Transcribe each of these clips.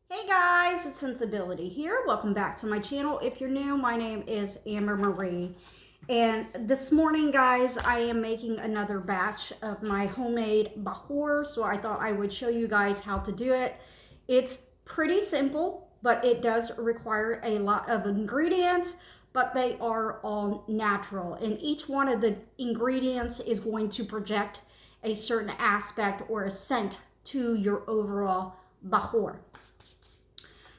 Hey guys, it's Sensibility here. Welcome back to my channel. If you're new, my name is Amber Marie. And this morning, guys, I am making another batch of my homemade Bakhoor. So I thought I would show you guys how to do it. It's pretty simple, but it does require a lot of ingredients, but they are all natural. And each one of the ingredients is going to project a certain aspect or a scent to your overall Bakhoor.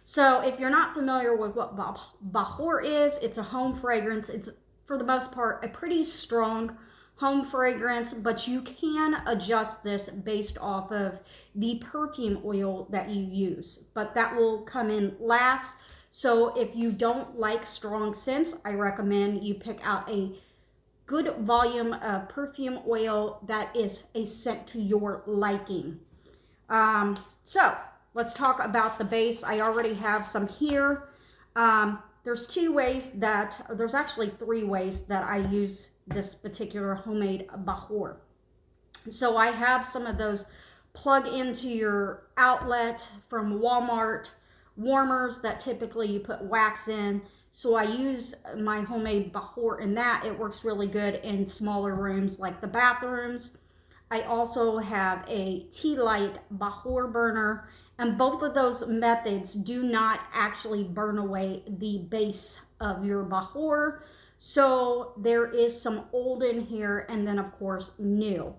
So if you're not familiar with what Bakhoor is, it's a home fragrance. It's, for the most part, a pretty strong home fragrance, but you can adjust this based off of the perfume oil that you use. But that will come in last. So if you don't like strong scents, I recommend you pick out a good volume of perfume oil that is a scent to your liking. So let's talk about the base. I already have some here. There's there's actually three ways that I use this particular homemade Bakhoor. So I have some of those plug into your outlet from Walmart warmers that typically you put wax in. So I use my homemade Bakhoor in that. It works really good in smaller rooms like the bathrooms. I also have a tea light Bakhoor burner, and both of those methods do not actually burn away the base of your Bakhoor. So there is some old in here, and then of course new.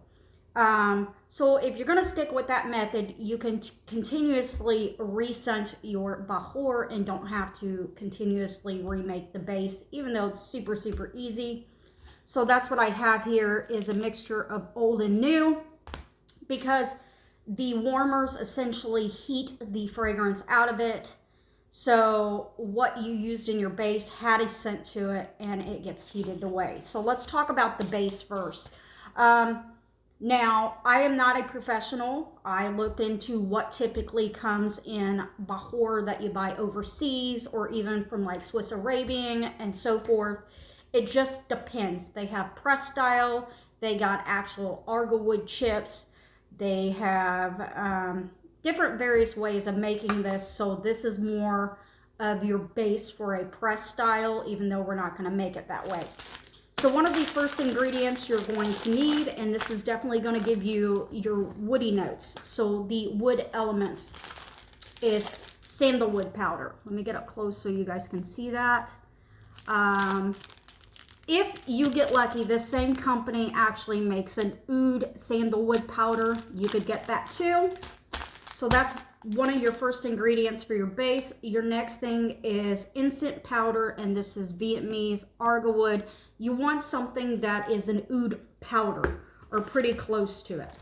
So if you're going to stick with that method, you can continuously rescent your Bakhoor and don't have to continuously remake the base, even though it's super, super easy. So that's what I have here, is a mixture of old and new, because the warmers essentially heat the fragrance out of it. So what you used in your base had a scent to it and it gets heated away. So let's talk about the base first. Now, I am not a professional. I looked into what typically comes in Bakhoor that you buy overseas or even from like Swiss Arabian and so forth. It just depends. They have press style. They got actual argwood chips. They have different various ways of making this. So this is more of your base for a press style, even though we're not going to make it that way. So one of the first ingredients you're going to need, and this is definitely going to give you your woody notes. So the wood elements is sandalwood powder. Let me get up close so you guys can see that. If you get lucky, this same company actually makes an Oud sandalwood powder. You could get that too. So that's one of your first ingredients for your base. Your next thing is instant powder, and this is Vietnamese argwood. You want something that is an oud powder or pretty close to it.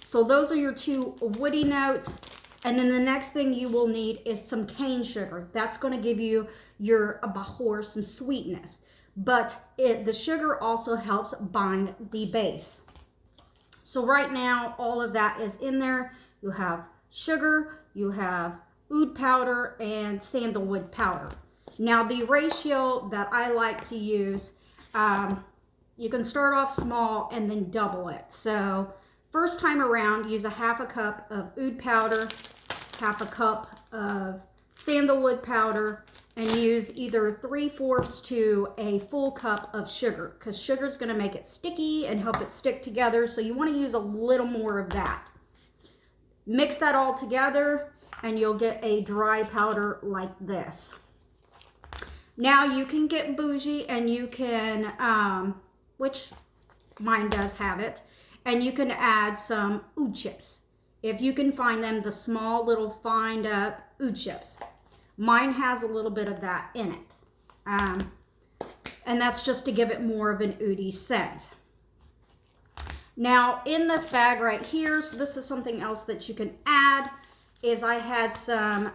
So those are your two woody notes. And then the next thing you will need is some cane sugar. That's going to give you your Bakhoor some sweetness. But the sugar also helps bind the base. So right now, all of that is in there. You have sugar, you have oud powder, and sandalwood powder. Now the ratio that I like to use, you can start off small and then double it. So first time around, use a half a cup of oud powder, half a cup of sandalwood powder, and use either 3/4 to a full cup of sugar, because sugar is going to make it sticky and help it stick together. So you want to use a little more of that. Mix that all together and you'll get a dry powder like this. Now you can get bougie and you can, which mine does have it, and you can add some oud chips. If you can find them, the small little fined up oud chips. Mine has a little bit of that in it. And that's just to give it more of an oudy scent. Now in this bag right here, so this is something else that you can add, is I had some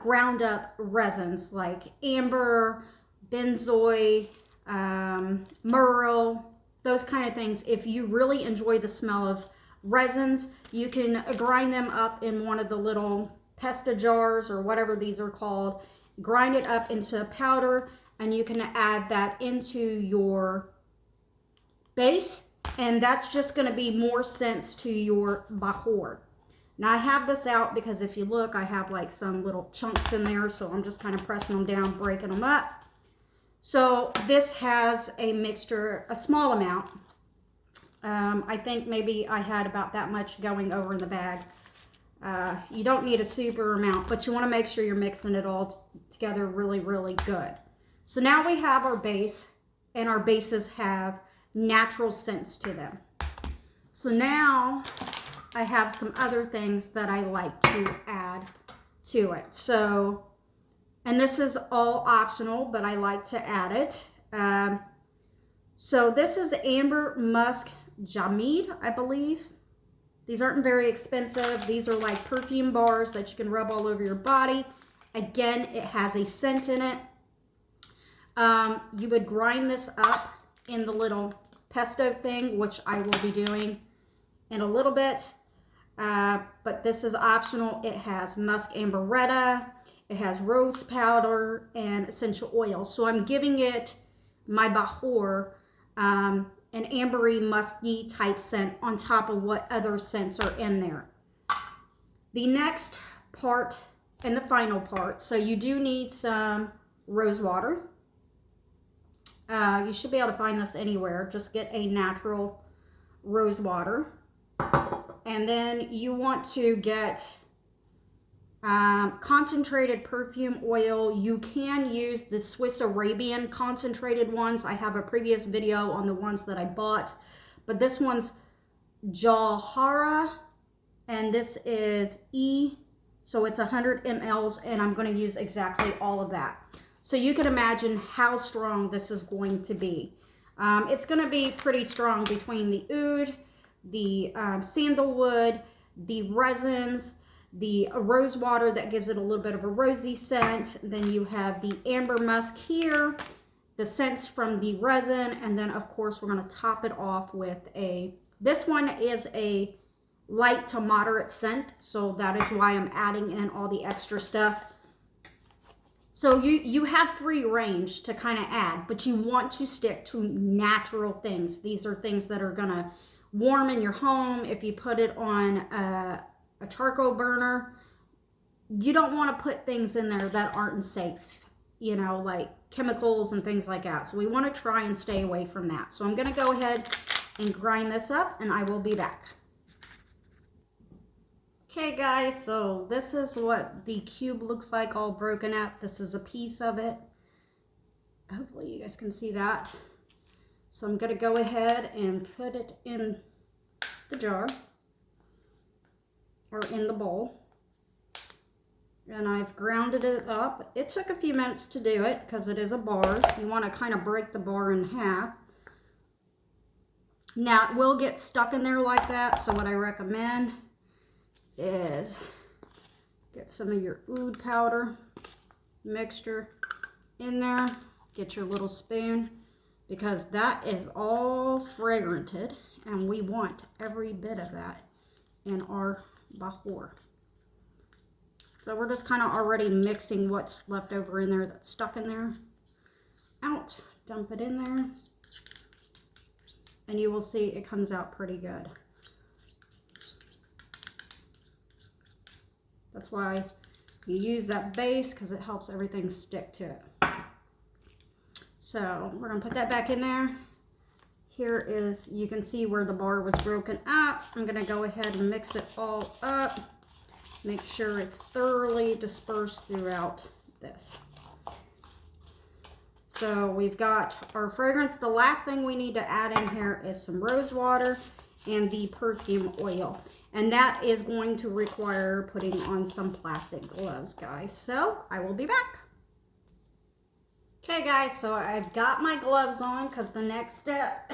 ground up resins like amber, benzoin, myrrh, those kind of things. If you really enjoy the smell of resins, you can grind them up in one of the little pesta jars or whatever these are called, grind it up into a powder, and you can add that into your base, and that's just going to be more scents to your Bakhoor. Now I have this out because if you look, I have like some little chunks in there, so I'm just kind of pressing them down, breaking them up. So this has a mixture, a small amount. I think maybe I had about that much going over in the bag. You don't need a super amount, but you want to make sure you're mixing it all together really, really good. So now we have our base, and our bases have natural scents to them. So now I have some other things that I like to add to it. So, and this is all optional, but I like to add it. So this is Amber Musk Jamid, I believe. These aren't very expensive. These are like perfume bars that you can rub all over your body. Again, it has a scent in it. You would grind this up in the little pesto thing, which I will be doing in a little bit. But this is optional. It has musk amberetta, it has rose powder, and essential oil. So I'm giving it my Bakhoor, an ambery, musky type scent on top of what other scents are in there. The next part and the final part, so you do need some rose water. You should be able to find this anywhere. Just get a natural rose water. And then you want to get concentrated perfume oil. You can use the Swiss Arabian concentrated ones. I have a previous video on the ones that I bought, but this one's Jawhara, and this is E, so it's 100 mLs, and I'm going to use exactly all of that. So you can imagine how strong this is going to be. It's going to be pretty strong between the oud, the sandalwood, the resins, the rose water that gives it a little bit of a rosy scent. Then you have the amber musk here, the scents from the resin, and then of course we're going to top it off with this one is a light to moderate scent, so that is why I'm adding in all the extra stuff. So you have free range to kind of add, but you want to stick to natural things. These are things that are going to warm in your home. If you put it on a charcoal burner, you don't want to put things in there that aren't safe, you know, like chemicals and things like that. So we want to try and stay away from that. So I'm going to go ahead and grind this up, and I will be back. Okay guys, so this is what the cube looks like all broken up. This is a piece of it. Hopefully you guys can see that. So I'm going to go ahead and put it in the jar, or in the bowl. And I've grounded it up. It took a few minutes to do it because it is a bar. You want to kind of break the bar in half. Now it will get stuck in there like that, so what I recommend is get some of your Oud Powder mixture in there. Get your little spoon, because that is all fragranted, and we want every bit of that in our Bakhoor. So we're just kind of already mixing what's left over in there that's stuck in there out. Dump it in there, and you will see it comes out pretty good. That's why you use that base, because it helps everything stick to it. So we're going to put that back in there. Here is, you can see where the bar was broken up. I'm going to go ahead and mix it all up. Make sure it's thoroughly dispersed throughout this. So we've got our fragrance. The last thing we need to add in here is some rose water and the perfume oil. And that is going to require putting on some plastic gloves, guys. So I will be back. Okay, guys, so I've got my gloves on, because the next step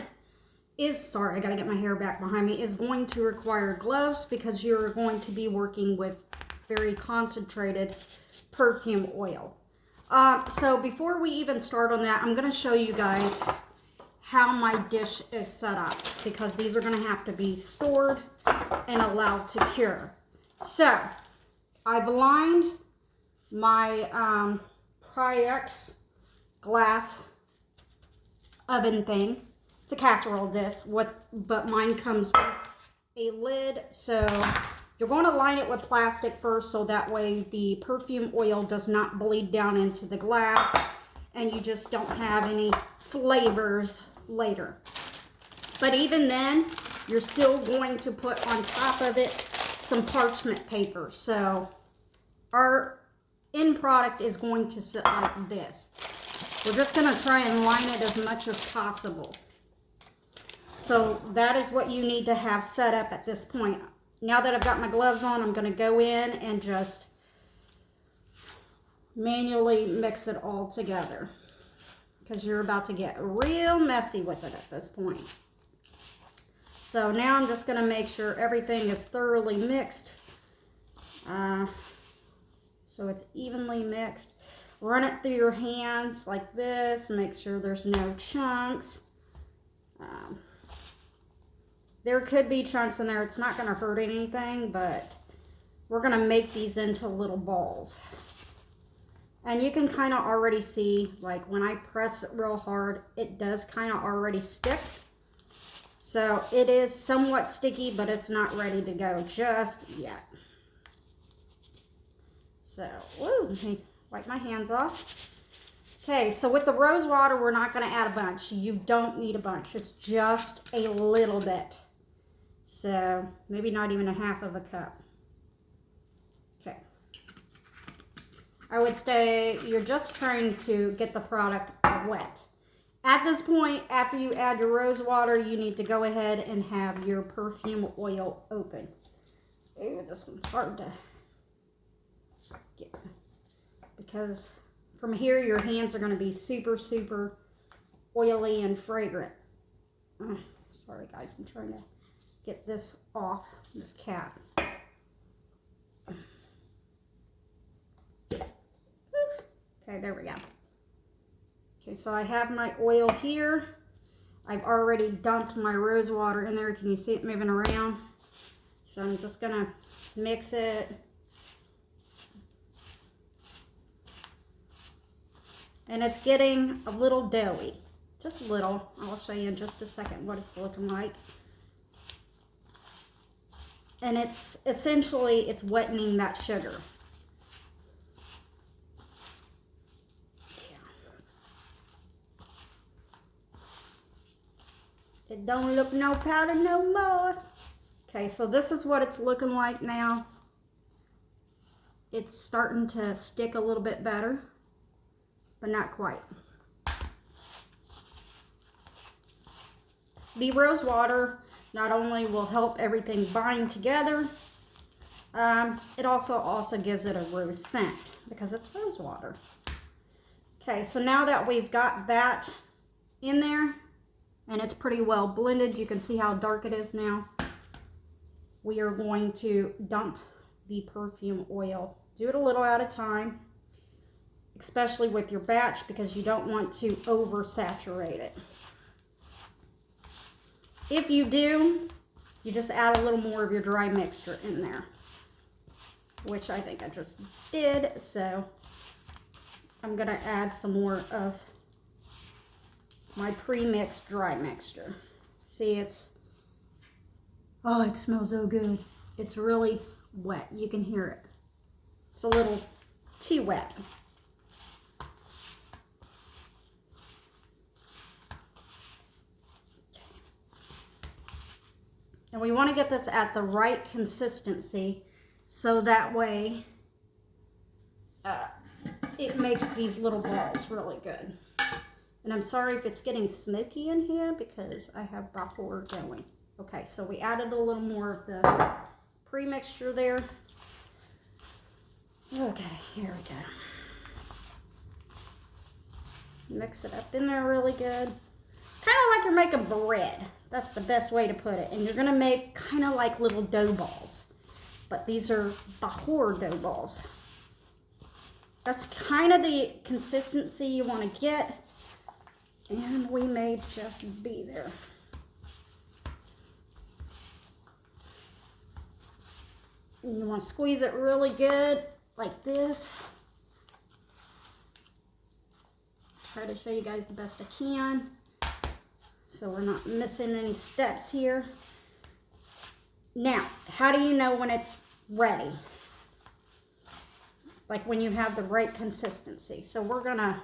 is, sorry, I got to get my hair back behind me, is going to require gloves, because you're going to be working with very concentrated perfume oil. So before we even start on that, I'm going to show you guys how my dish is set up, because these are going to have to be stored and allowed to cure. So I've lined my Pyrex glass oven thing. It's a casserole dish, but mine comes with a lid, so You're going to line it with plastic first so that way the perfume oil does not bleed down into the glass and you just don't have any flavors later. But even then, you're still going to put on top of it some parchment paper. So our end product is going to sit like this. We're just going to try and line it as much as possible. So that is what you need to have set up at this point. Now that I've got my gloves on, I'm going to go in and just manually mix it all together, because you're about to get real messy with it at this point. So now I'm just going to make sure everything is thoroughly mixed. So it's evenly mixed. Run it through your hands like this. Make sure there's no chunks. There could be chunks in there. It's not going to hurt anything, but we're going to make these into little balls. And you can kind of already see, like when I press it real hard, it does kind of already stick. So it is somewhat sticky, but it's not ready to go just yet. So, woo, let me wipe my hands off. Okay, so with the rose water, we're not going to add a bunch. You don't need a bunch. It's just a little bit. So maybe not even a half of a cup. Okay. I would say you're just trying to get the product wet. At this point, after you add your rose water, you need to go ahead and have your perfume oil open. Ooh, this one's hard to get, because from here your hands are going to be super, super oily and fragrant. Sorry guys, I'm trying to get this off this cap. Okay, there we go. Okay, so I have my oil here. I've already dumped my rose water in there. Can you see it moving around? So I'm just gonna mix it. And it's getting a little doughy, just a little. I'll show you in just a second what it's looking like. And it's essentially, it's wetting that sugar. It don't look no powder no more. Okay, so this is what it's looking like now. It's starting to stick a little bit better, but not quite. The rose water not only will help everything bind together, it also gives it a rose scent because it's rose water. Okay, so now that we've got that in there, and it's pretty well blended, you can see how dark it is now. We are going to dump the perfume oil. Do it a little at a time, especially with your batch, because you don't want to oversaturate it. If you do, you just add a little more of your dry mixture in there, which I think I just did. So I'm gonna add some more of my pre-mixed dry mixture. See, oh, it smells so good. It's really wet. You can hear it. It's a little too wet. And we want to get this at the right consistency so that way it makes these little balls really good. And I'm sorry if it's getting smoky in here because I have Bakhoor going. Okay, so we added a little more of the pre-mixture there. Okay, here we go. Mix it up in there really good. Kind of like you're making bread. That's the best way to put it. And you're going to make kind of like little dough balls. But these are Bakhoor dough balls. That's kind of the consistency you want to get. And we may just be there. And you want to squeeze it really good, like this. Try to show you guys the best I can, so we're not missing any steps here. Now, how do you know when it's ready. Like when you have the right consistency. So we're gonna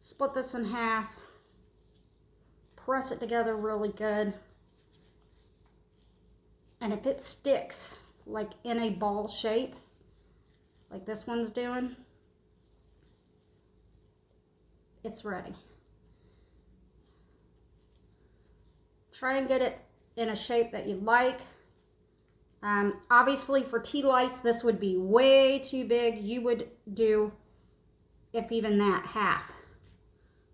split this in half, press it together really good. And if it sticks like in a ball shape, like this one's doing, it's ready. Try and get it in a shape that you like. Obviously for tea lights, this would be way too big. You would do, if even that, half.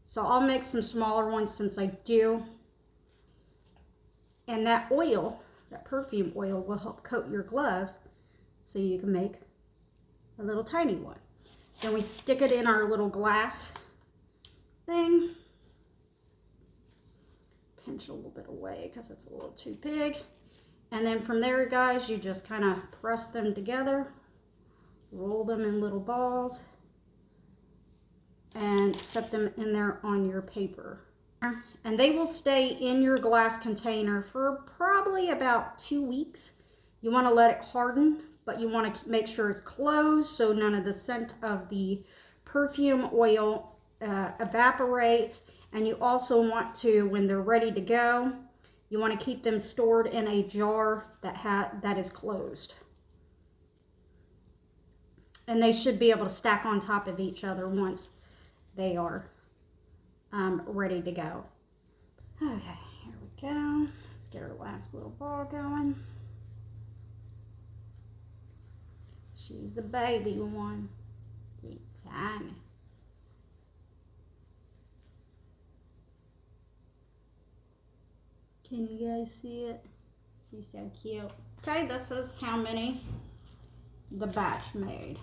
So I'll make some smaller ones since I do. And that oil, that perfume oil, will help coat your gloves so you can make a little tiny one. Then we stick it in our little glass thing. Pinch a little bit away because it's a little too big. And then from there, guys, you just kind of press them together, roll them in little balls, and set them in there on your paper. And they will stay in your glass container for probably about 2 weeks. You want to let it harden, but you want to make sure it's closed so none of the scent of the perfume oil evaporates. And you also want to, when they're ready to go, you want to keep them stored in a jar that is closed. And they should be able to stack on top of each other once they are ready to go. Okay, here we go. Let's get our last little ball going. She's the baby one. She's tiny. Can you guys see it? She's so cute. Okay, this is how many the batch made.